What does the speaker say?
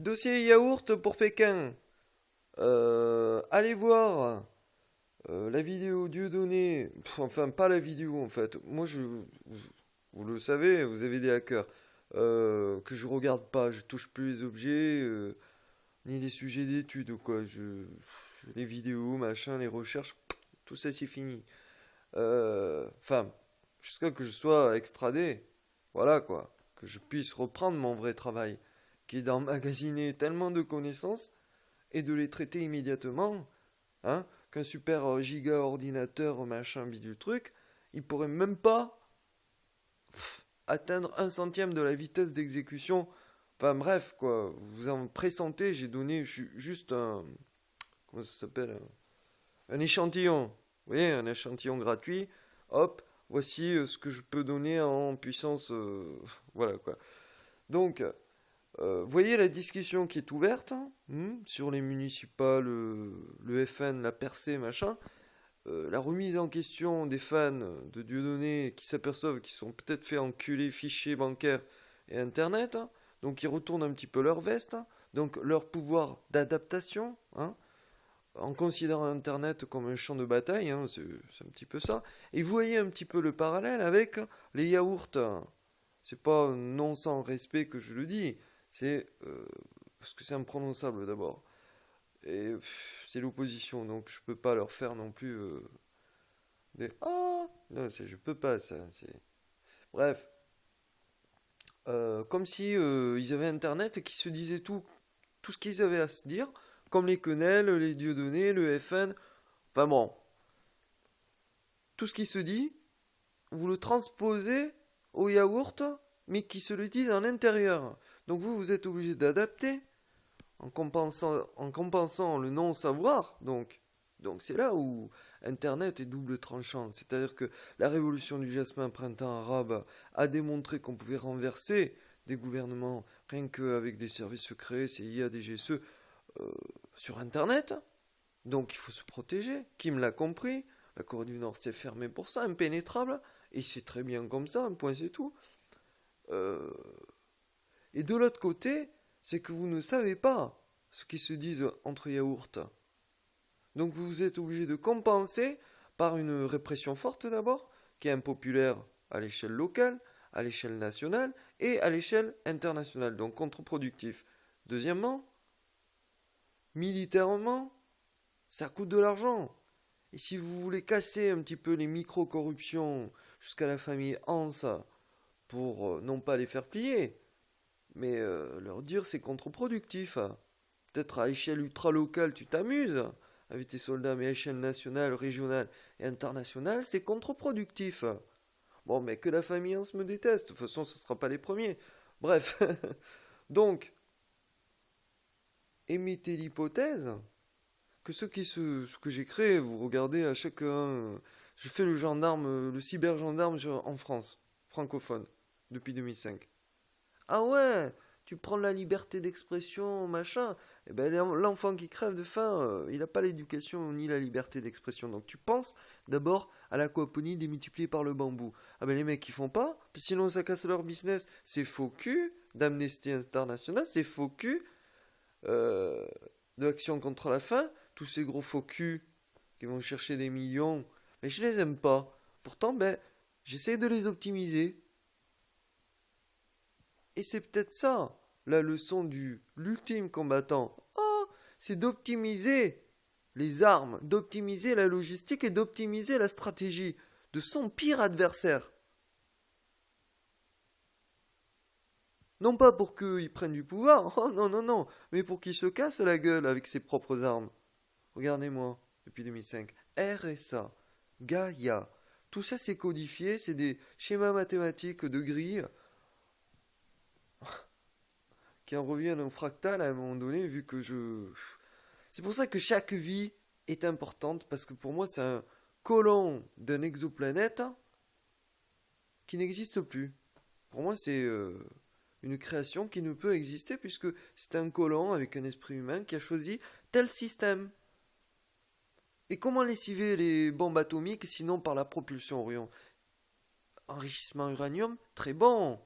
Dossier yaourt pour Pékin. Allez voir la vidéo Dieudonné. Enfin, pas la vidéo en fait. Moi, vous le savez, vous avez des hackers. Que je regarde pas, je touche plus les objets, ni les sujets d'études ou quoi. Les vidéos, machin, les recherches, tout ça c'est fini. Enfin, jusqu'à que je sois extradé. Voilà quoi. Que je puisse reprendre mon vrai travail, qui est d'emmagasiner tellement de connaissances et de les traiter immédiatement, hein, qu'un super giga ordinateur, machin, bidule truc, il pourrait même pas atteindre un centième de la vitesse d'exécution. Enfin bref, quoi, vous en pressentez, j'ai donné juste un... Comment ça s'appelle? Un échantillon. Vous voyez, un échantillon gratuit. Hop, voici ce que je peux donner en puissance. Voilà quoi. Donc, voyez la discussion qui est ouverte sur les municipales, le FN, la percée, machin. La remise en question des fans de Dieudonné qui s'aperçoivent qu'ils sont peut-être fait enculer fichiers bancaires et internet, hein. Donc ils retournent un petit peu leur veste, hein. Donc leur pouvoir d'adaptation, hein, en considérant internet comme un champ de bataille, hein, c'est un petit peu ça. Et vous voyez un petit peu le parallèle avec les yaourts. C'est pas non sans respect que je le dis, c'est parce que c'est imprononçable d'abord. Et c'est l'opposition, donc je peux pas leur faire non plus des ah non, je peux pas ça. Bref, comme si ils avaient internet et qu'ils se disaient tout ce qu'ils avaient à se dire, comme les quenelles, les Dieudonné, le FN. Enfin bon, tout ce qui se dit, vous le transposez au yaourt, mais qui se le disent en intérieur. Donc vous êtes obligé d'adapter en compensant le non-savoir. Donc c'est là où Internet est double tranchant. C'est-à-dire que la révolution du jasmin printemps arabe a démontré qu'on pouvait renverser des gouvernements rien qu'avec des services secrets, CIA, DGSE, sur Internet. Donc il faut se protéger. Kim l'a compris. La Corée du Nord s'est fermée pour ça, impénétrable. Et c'est très bien comme ça, un point c'est tout. Euh, Et de l'autre côté, c'est que vous ne savez pas ce qui se disent entre yaourts. Donc vous êtes obligé de compenser par une répression forte d'abord, qui est impopulaire à l'échelle locale, à l'échelle nationale et à l'échelle internationale, donc contre-productif. Deuxièmement, militairement, ça coûte de l'argent. Et si vous voulez casser un petit peu les micro-corruptions jusqu'à la famille Hans pour non pas les faire plier, mais leur dire c'est contre-productif. Peut-être à échelle ultra-locale tu t'amuses avec tes soldats, mais à échelle nationale, régionale et internationale, c'est contre-productif. Bon, mais que la famille Hans me déteste, de toute façon ce ne sera pas les premiers. Bref, donc, émettez l'hypothèse que ce que j'ai créé, vous regardez à chacun, je fais le gendarme, le cyber-gendarme en France, francophone, depuis 2005. Ah ouais, tu prends la liberté d'expression, machin. Eh ben l'enfant qui crève de faim, il n'a pas l'éducation ni la liberté d'expression. Donc tu penses d'abord à l'aquaponie démultipliée par le bambou. Ah ben les mecs ils font pas, sinon ça casse leur business. C'est faux cul d'Amnesty International, c'est faux cul euh, de Action contre la faim. Tous ces gros faux culs qui vont chercher des millions. Mais je les aime pas. Pourtant, ben, j'essaie de les optimiser. Et c'est peut-être ça, la leçon du l'ultime combattant. Oh, c'est d'optimiser les armes, d'optimiser la logistique et d'optimiser la stratégie de son pire adversaire. Non pas pour qu'il prenne du pouvoir, oh non, non, non, mais pour qu'il se casse la gueule avec ses propres armes. Regardez-moi, depuis 2005, RSA, Gaia, tout ça c'est codifié, c'est des schémas mathématiques de grille qui en reviennent au fractal à un moment donné, vu que je... C'est pour ça que chaque vie est importante, parce que pour moi c'est un colon d'une exoplanète qui n'existe plus. Pour moi c'est une création qui ne peut exister, puisque c'est un colon avec un esprit humain qui a choisi tel système. Et comment lessiver les bombes atomiques sinon par la propulsion Orion? Enrichissement uranium, très bon.